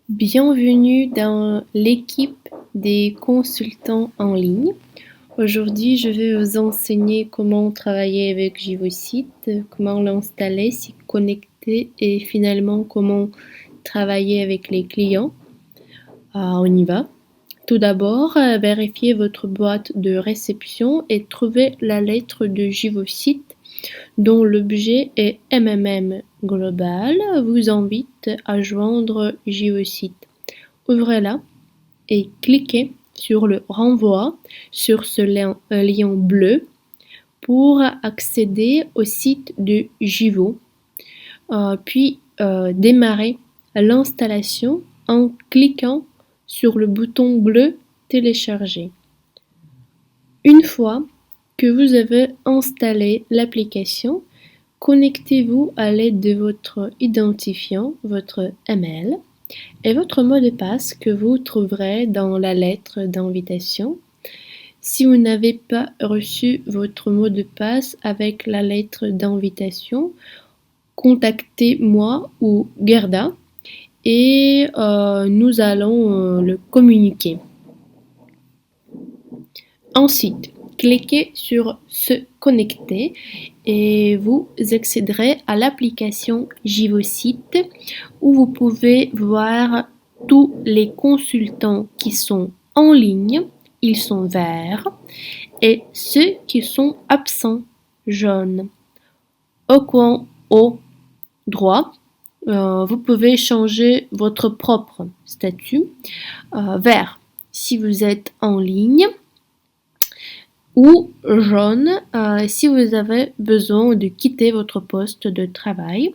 Bienvenue dans l'équipe des consultants en ligne. Aujourd'hui, je vais vous enseigner comment travailler avec JivoSite, comment l'installer, s'y connecter et finalement comment travailler avec les clients. On y va. Tout d'abord, vérifiez votre boîte de réception et trouvez la lettre de JivoSite dont l'objet est MMM Global vous invite à joindre JivoSite. Ouvrez-la et cliquez sur le renvoi sur ce lien bleu pour accéder au site de Jivo, puis démarrer l'installation en cliquant sur le bouton bleu télécharger. Une fois que vous avez installé l'application, connectez-vous à l'aide de votre identifiant, votre email, et votre mot de passe que vous trouverez dans la lettre d'invitation. Si vous n'avez pas reçu votre mot de passe avec la lettre d'invitation, contactez-moi ou Gerda et nous allons le communiquer. Ensuite, cliquez sur se connecter et vous accéderez à l'application JivoSite où vous pouvez voir tous les consultants qui sont en ligne, ils sont verts, et ceux qui sont absents, jaunes. Au coin haut droit, vous pouvez changer votre propre statut vert si vous êtes en ligne, ou jaune si vous avez besoin de quitter votre poste de travail.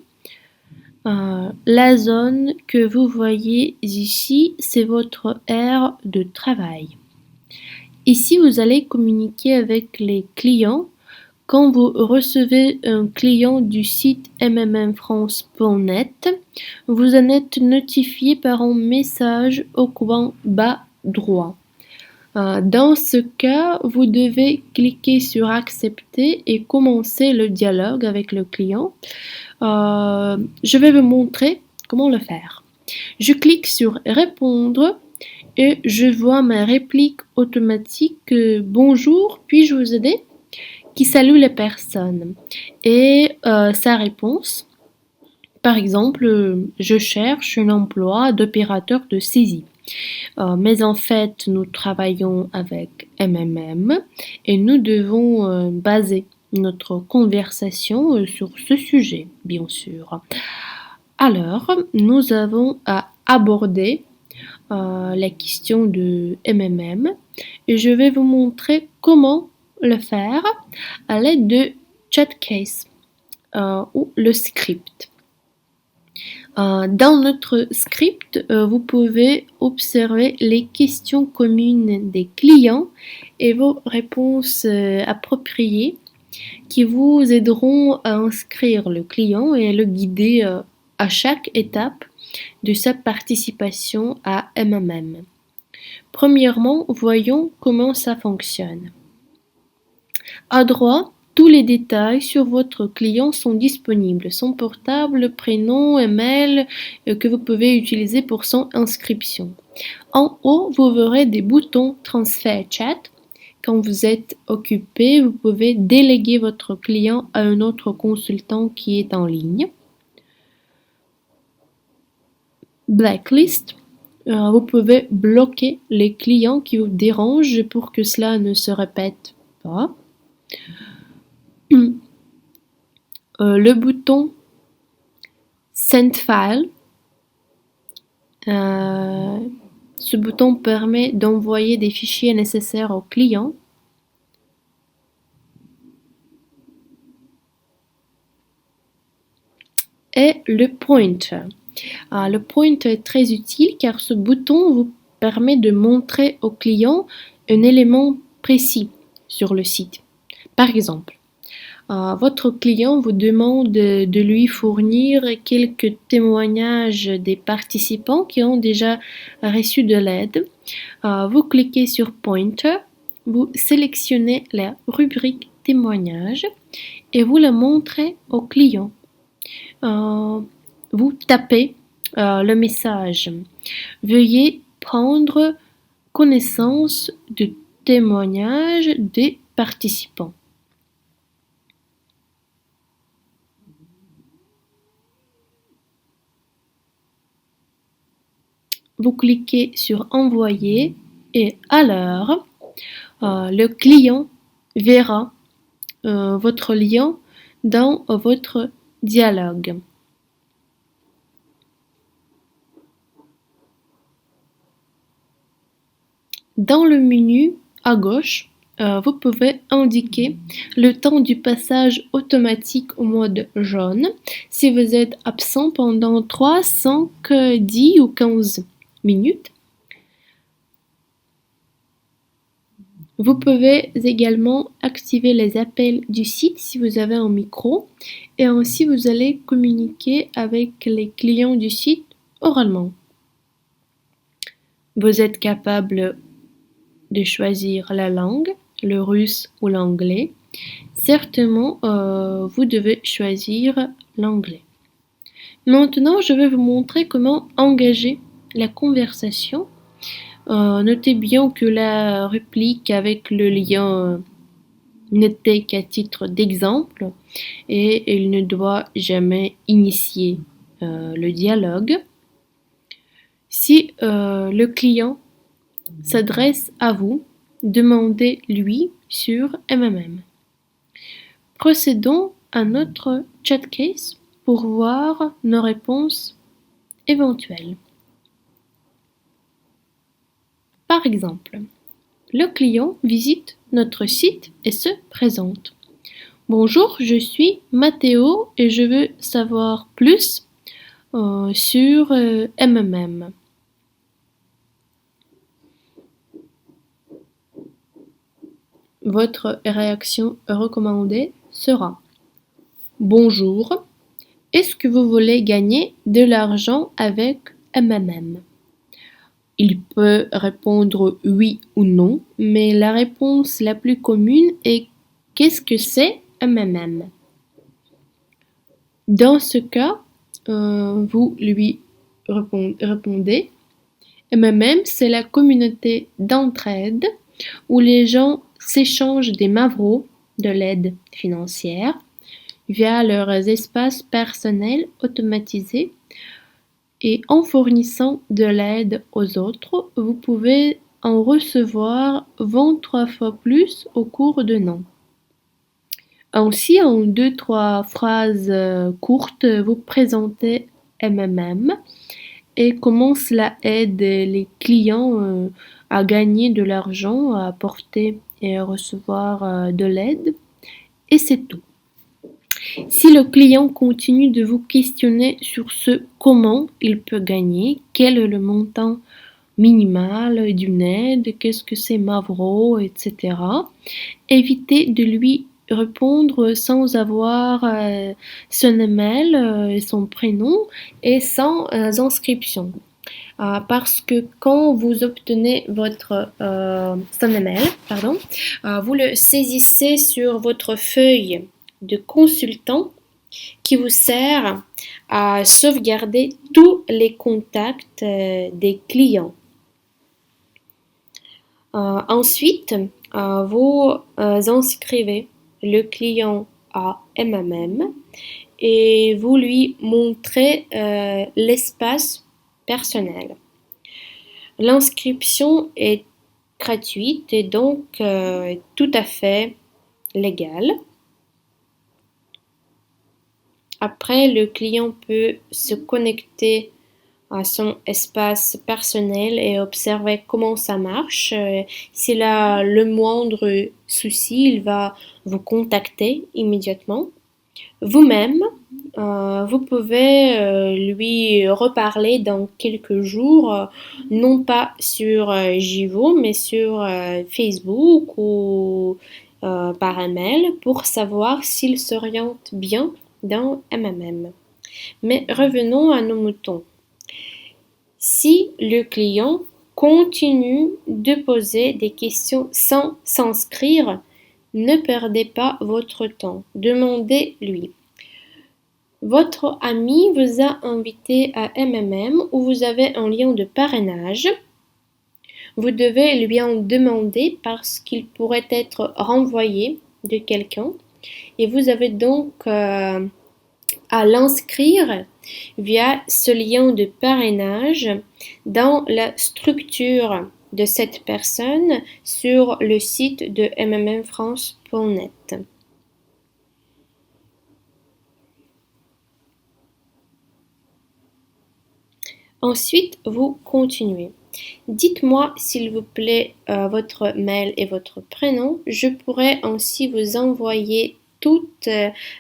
La zone que vous voyez ici, c'est votre aire de travail. Ici, vous allez communiquer avec les clients. Quand vous recevez un client du site mmmfrance.net, vous en êtes notifié par un message au coin bas droit. Dans ce cas, vous devez cliquer sur accepter et commencer le dialogue avec le client. Je vais vous montrer comment le faire. Je clique sur répondre et je vois ma réplique automatique bonjour, puis-je vous aider, qui salue les personnes et sa réponse. Par exemple, je cherche un emploi d'opérateur de saisie. Mais en fait, nous travaillons avec MMM et nous devons baser notre conversation sur ce sujet, bien sûr. Alors, nous avons à aborder la question de MMM et je vais vous montrer comment le faire à l'aide de Chatcase ou le script. Dans notre script, vous pouvez observer les questions communes des clients et vos réponses appropriées qui vous aideront à inscrire le client et à le guider à chaque étape de sa participation à MMM. Premièrement, voyons comment ça fonctionne. À droite, tous les détails sur votre client sont disponibles, son portable, prénom, email que vous pouvez utiliser pour son inscription. En haut, vous verrez des boutons transfert chat. Quand vous êtes occupé, vous pouvez déléguer votre client à un autre consultant qui est en ligne. Blacklist. Vous pouvez bloquer les clients qui vous dérangent pour que cela ne se répète pas. Le bouton Send File. Ce bouton permet d'envoyer des fichiers nécessaires au client. Et le pointer. Le pointer est très utile car ce bouton vous permet de montrer au client un élément précis sur le site. Par exemple, votre client vous demande de lui fournir quelques témoignages des participants qui ont déjà reçu de l'aide. Vous cliquez sur Pointer, vous sélectionnez la rubrique témoignages et vous la montrez au client. Vous tapez le message Veuillez prendre connaissance du témoignage des participants. Vous cliquez sur Envoyer et alors, le client verra votre lien dans votre dialogue. Dans le menu à gauche, vous pouvez indiquer le temps du passage automatique au mode jaune si vous êtes absent pendant 3, 5, 10 ou 15 minutes. Vous pouvez également activer les appels du site si vous avez un micro et ainsi vous allez communiquer avec les clients du site oralement. Vous êtes capable de choisir la langue, le russe ou l'anglais. Certainement, vous devez choisir l'anglais. Maintenant, je vais vous montrer comment engager la conversation. Notez bien que la réplique avec le lien n'était qu'à titre d'exemple et il ne doit jamais initier le dialogue. Si le client s'adresse à vous, demandez-lui sur MMM. Procédons à notre chat case pour voir nos réponses éventuelles. Par exemple, le client visite notre site et se présente. Bonjour, je suis Mathéo et je veux savoir plus sur MMM. Votre réaction recommandée sera: Bonjour, est-ce que vous voulez gagner de l'argent avec MMM? Il peut répondre oui ou non, mais la réponse la plus commune est: qu'est-ce que c'est MMM? Dans ce cas, vous lui répondez: MMM, c'est la communauté d'entraide où les gens s'échangent des mavros, de l'aide financière, via leurs espaces personnels automatisés. Et en fournissant de l'aide aux autres, vous pouvez en recevoir 23 fois plus au cours d'un an. Ainsi, en 2-3 phrases courtes, vous présentez MMM et comment cela aide les clients à gagner de l'argent, à apporter et à recevoir de l'aide. Et c'est tout. Si le client continue de vous questionner sur ce comment il peut gagner, quel est le montant minimal d'une aide, qu'est-ce que c'est Mavro, etc., évitez de lui répondre sans avoir son email, son prénom et sans inscription. Parce que quand vous obtenez votre son email, vous le saisissez sur votre feuille de consultant qui vous sert à sauvegarder tous les contacts des clients. Ensuite, vous inscrivez le client à MMM et vous lui montrez l'espace personnel. L'inscription est gratuite et donc tout à fait légale. Après, le client peut se connecter à son espace personnel et observer comment ça marche. S'il a le moindre souci, il va vous contacter immédiatement. Vous-même, vous pouvez lui reparler dans quelques jours, non pas sur Jivo, mais sur Facebook ou par email pour savoir s'il s'oriente bien dans MMM. Mais revenons à nos moutons. Si le client continue de poser des questions sans s'inscrire, ne perdez pas votre temps. Demandez-lui: Votre ami vous a invité à MMM où vous avez un lien de parrainage. Vous devez lui en demander parce qu'il pourrait être renvoyé de quelqu'un et vous avez donc à l'inscrire via ce lien de parrainage dans la structure de cette personne sur le site de mmmfrance.net. Ensuite, vous continuez. Dites-moi s'il vous plaît votre mail et votre prénom. Je pourrais ainsi vous envoyer toutes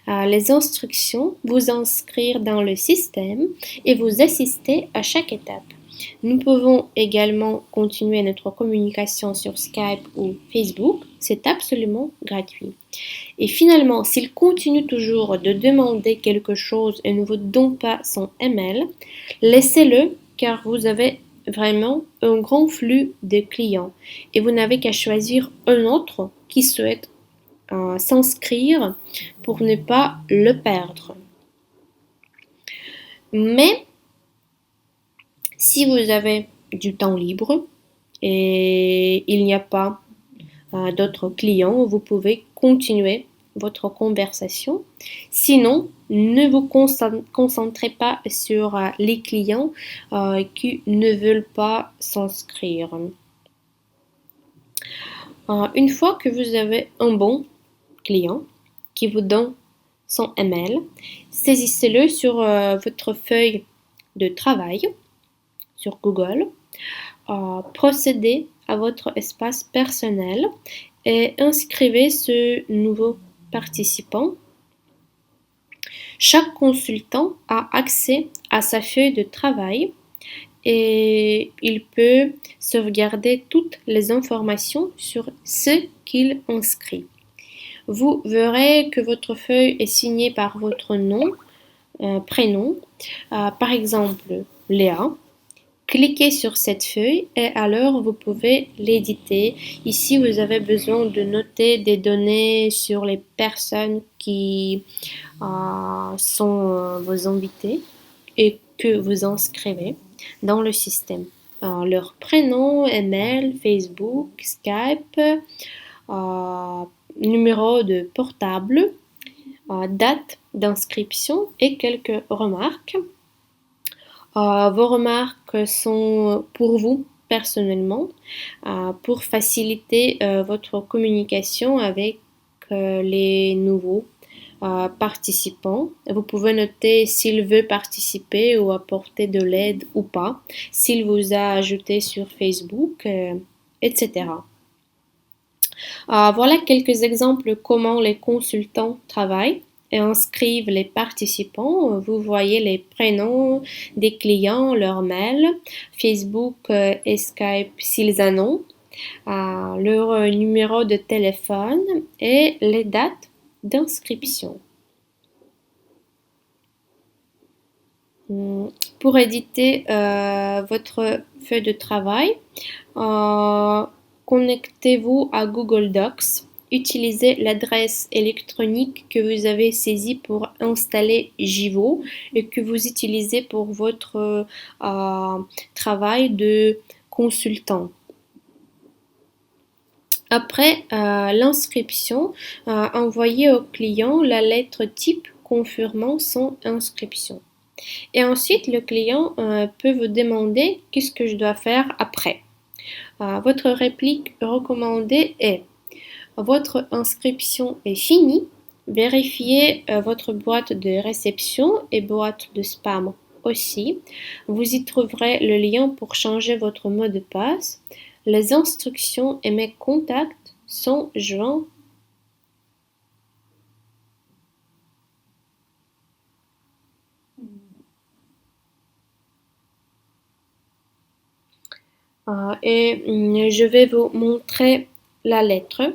les instructions, vous inscrire dans le système et vous assister à chaque étape. Nous pouvons également continuer notre communication sur Skype ou Facebook. C'est absolument gratuit. Et finalement, s'il continue toujours de demander quelque chose et ne vous donne pas son email, laissez-le car vous avez vraiment un grand flux de clients et vous n'avez qu'à choisir un autre qui souhaite s'inscrire pour ne pas le perdre. Mais si vous avez du temps libre et il n'y a pas d'autres clients, vous pouvez continuer votre conversation. Sinon, ne vous concentrez pas sur les clients qui ne veulent pas s'inscrire. Une fois que vous avez un bon client qui vous donne son email, saisissez-le sur votre feuille de travail sur Google. Procédez à votre espace personnel et inscrivez ce nouveau participant. Chaque consultant a accès à sa feuille de travail et il peut sauvegarder toutes les informations sur ce qu'il inscrit. Vous verrez que votre feuille est signée par votre nom, prénom, par exemple Léa. Cliquez sur cette feuille et alors vous pouvez l'éditer. Ici, vous avez besoin de noter des données sur les personnes qui sont vos invités et que vous inscrivez dans le système. Leur prénom, email, Facebook, Skype, numéro de portable, date d'inscription et quelques remarques. Vos remarques sont pour vous personnellement, pour faciliter votre communication avec les nouveaux participants. Vous pouvez noter s'il veut participer ou apporter de l'aide ou pas, s'il vous a ajouté sur Facebook, etc. Voilà quelques exemples comment les consultants travaillent et inscrivent les participants. Vous voyez les prénoms des clients, leur mail, Facebook et Skype s'ils en ont, leur numéro de téléphone et les dates d'inscription. Pour éditer votre feuille de travail, connectez-vous à Google Docs. Utilisez l'adresse électronique que vous avez saisie pour installer Jivo et que vous utilisez pour votre travail de consultant. Après l'inscription, envoyez au client la lettre type confirmant son inscription. Et ensuite, le client peut vous demander qu'est-ce que je dois faire après. Votre réplique recommandée est: votre inscription est finie. Vérifiez votre boîte de réception et boîte de spam aussi. Vous y trouverez le lien pour changer votre mot de passe. Les instructions et mes contacts sont joints. Et je vais vous montrer la lettre.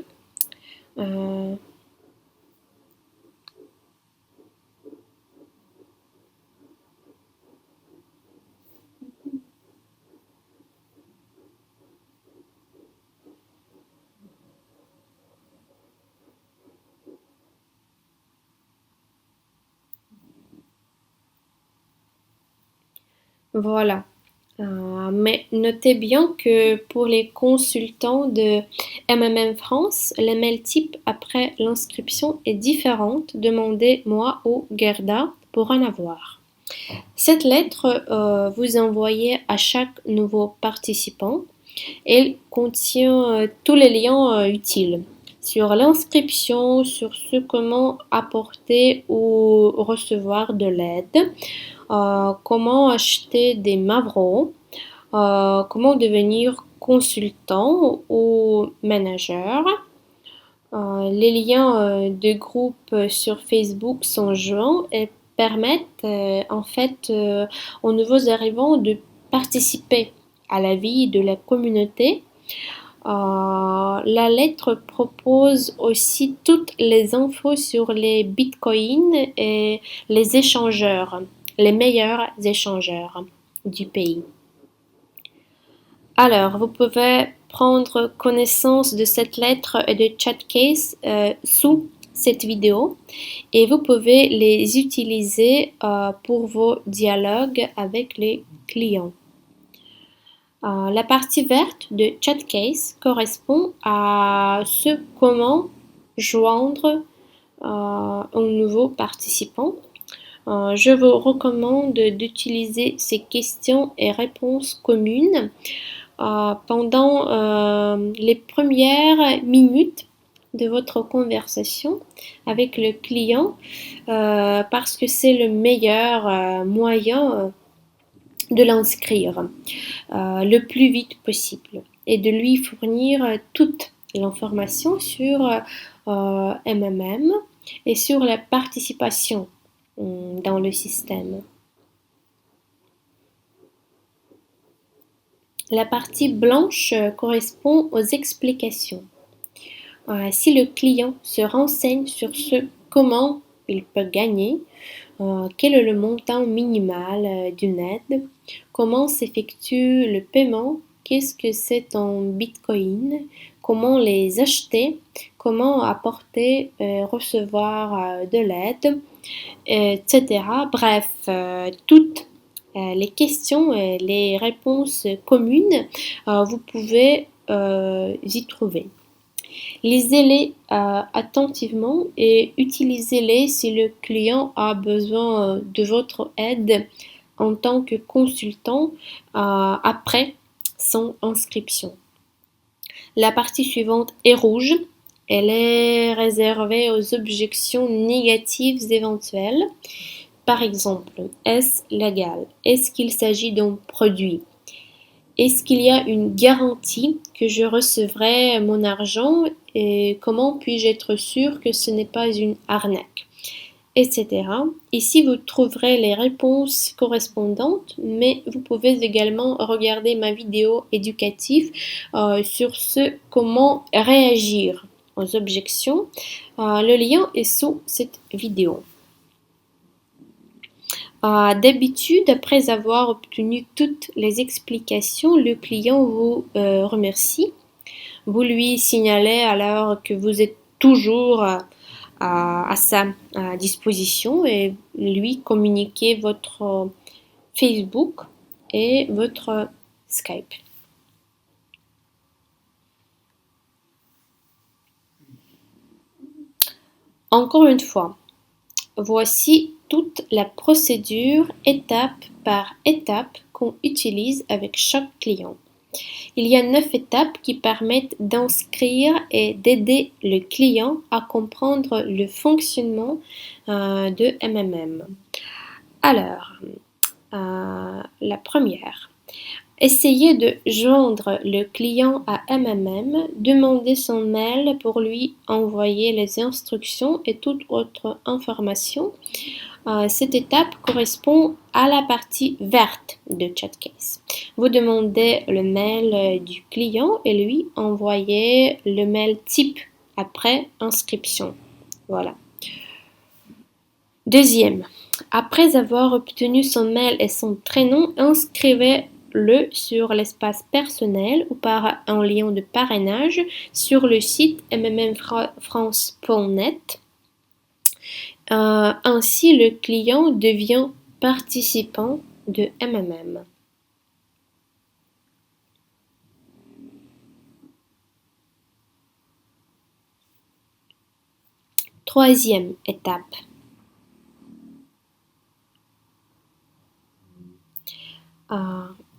Voilà. Mais notez bien que pour les consultants de MMM France, le mail type après l'inscription est différente. Demandez-moi ou Gerda pour en avoir. Cette lettre, vous envoyez à chaque nouveau participant. Elle contient tous les liens utiles sur l'inscription, sur ce comment apporter ou recevoir de l'aide, comment acheter des Mavro, comment devenir consultant ou manager. Les liens de groupe sur Facebook sont joints et permettent en fait aux nouveaux arrivants de participer à la vie de la communauté. La lettre propose aussi toutes les infos sur les bitcoins et les échangeurs, les meilleurs échangeurs du pays. Alors, vous pouvez prendre connaissance de cette lettre et de Chatcase sous cette vidéo et vous pouvez les utiliser pour vos dialogues avec les clients. La partie verte de Chatcase correspond à ce comment joindre un nouveau participant. Je vous recommande d'utiliser ces questions et réponses communes pendant les premières minutes de votre conversation avec le client parce que c'est le meilleur moyen de l'inscrire le plus vite possible et de lui fournir toute l'information sur MMM et sur la participation dans le système. La partie blanche correspond aux explications. Si le client se renseigne sur ce comment il peut gagner, quel est le montant minimal d'une aide, comment s'effectue le paiement, qu'est-ce que c'est en bitcoin, comment les acheter, comment apporter, recevoir de l'aide, etc. Bref, toutes les questions et les réponses communes, vous pouvez y trouver. Lisez-les attentivement et utilisez-les si le client a besoin de votre aide en tant que consultant après son inscription. La partie suivante est rouge. Elle est réservée aux objections négatives éventuelles. Par exemple, est-ce légal? Est-ce qu'il s'agit d'un produit? Est-ce qu'il y a une garantie que je recevrai mon argent et comment puis-je être sûr que ce n'est pas une arnaque? Etc. Ici, vous trouverez les réponses correspondantes, mais vous pouvez également regarder ma vidéo éducative sur ce comment réagir aux objections. Le lien est sous cette vidéo. D'habitude, après avoir obtenu toutes les explications, le client vous remercie. Vous lui signalez alors que vous êtes toujours à sa disposition et lui communiquez votre Facebook et votre Skype. Encore une fois, voici toute la procédure étape par étape qu'on utilise avec chaque client. Il y a 9 étapes qui permettent d'inscrire et d'aider le client à comprendre le fonctionnement de MMM. Alors, la première. Essayez de joindre le client à MMM, demandez son mail pour lui envoyer les instructions et toute autre information. Cette étape correspond à la partie verte de Chatcase. Vous demandez le mail du client et lui envoyez le mail type après inscription. Voilà. Deuxième, après avoir obtenu son mail et son prénom, inscrivez-le sur l'espace personnel ou par un lien de parrainage sur le site mmmfrance.net. Ainsi, le client devient participant de MMM. Troisième étape.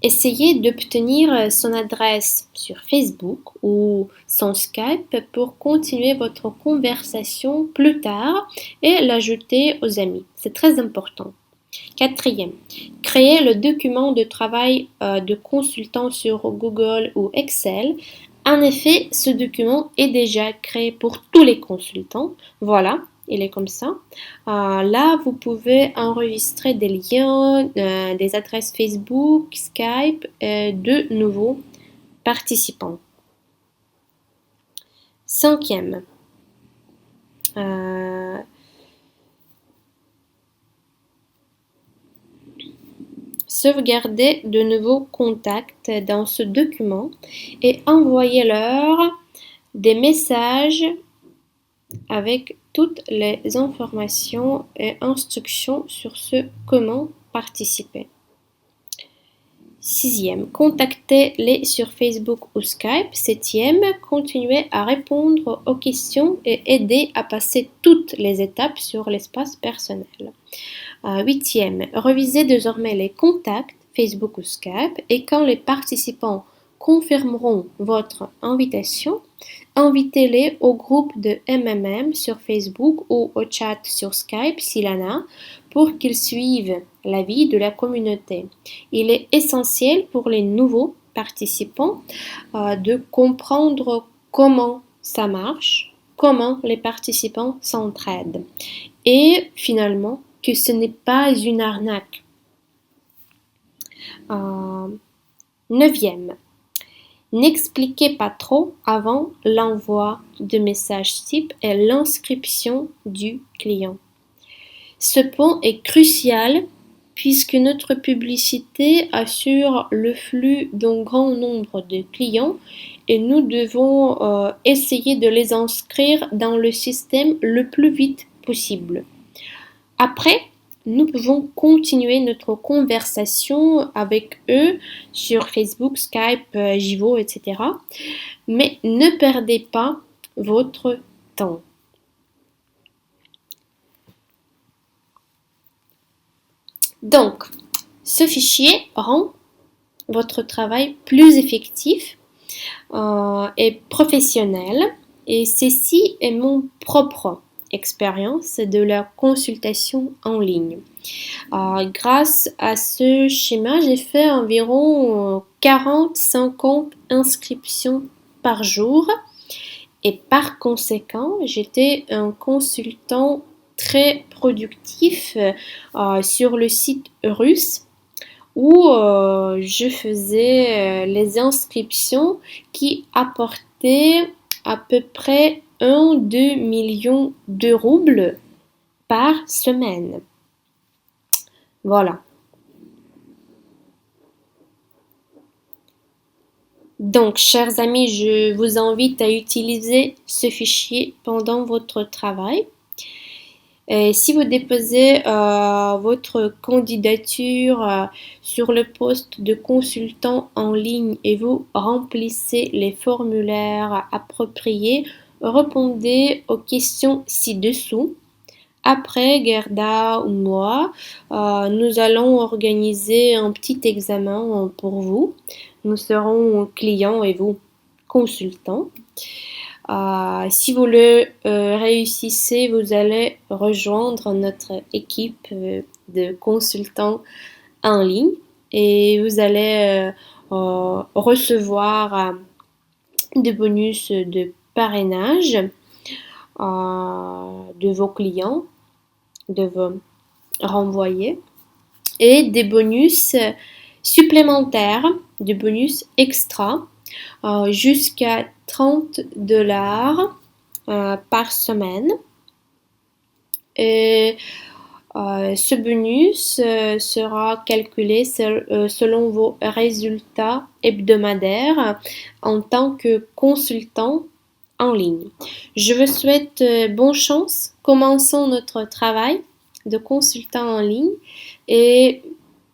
Essayez d'obtenir son adresse sur Facebook ou son Skype pour continuer votre conversation plus tard et l'ajouter aux amis. C'est très important. Quatrième, créez le document de travail de consultant sur Google ou Excel. En effet, ce document est déjà créé pour tous les consultants. Voilà, il est comme ça. Là, vous pouvez enregistrer des liens, des adresses Facebook, Skype de nouveaux participants. Cinquième, sauvegardez de nouveaux contacts dans ce document et envoyez-leur des messages avec toutes les informations et instructions sur ce comment participer. Sixième, contactez-les sur Facebook ou Skype. Septième, continuez à répondre aux questions et aidez à passer toutes les étapes sur l'espace personnel. Huitième, revisez désormais les contacts Facebook ou Skype et quand les participants confirmeront votre invitation, invitez-les au groupe de MMM sur Facebook ou au chat sur Skype s'il en a pour qu'ils suivent la vie de la communauté. Il est essentiel pour les nouveaux participants de comprendre comment ça marche, comment les participants s'entraident et finalement que ce n'est pas une arnaque. Neuvième, n'expliquez pas trop avant l'envoi de messages type et l'inscription du client. Ce point est crucial puisque notre publicité assure le flux d'un grand nombre de clients et nous devons essayer de les inscrire dans le système le plus vite possible. Après, nous pouvons continuer notre conversation avec eux sur Facebook, Skype, Jivo, etc. Mais ne perdez pas votre temps. Donc, ce fichier rend votre travail plus effectif et professionnel et ceci est mon propre expérience de la consultation en ligne. Grâce à ce schéma, j'ai fait environ 40-50 inscriptions par jour et par conséquent, j'étais un consultant très productif sur le site russe où je faisais les inscriptions qui apportaient à peu près 1-2 millions de roubles par semaine. Voilà. Donc, chers amis, je vous invite à utiliser ce fichier pendant votre travail. Et si vous déposez votre candidature sur le poste de consultant en ligne et vous remplissez les formulaires appropriés, répondez aux questions ci-dessous. Après, Gerda ou moi, nous allons organiser un petit examen pour vous. Nous serons clients et vous consultants. Si vous le réussissez, vous allez rejoindre notre équipe de consultants en ligne et vous allez recevoir des bonus de parrainage de vos clients, de vos renvoyés et des bonus supplémentaires, des bonus extra jusqu'à $30 par semaine. Et ce bonus sera calculé selon vos résultats hebdomadaires en tant que consultant en ligne. Je vous souhaite bonne chance. Commençons notre travail de consultant en ligne et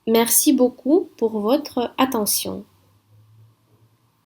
merci beaucoup pour votre attention.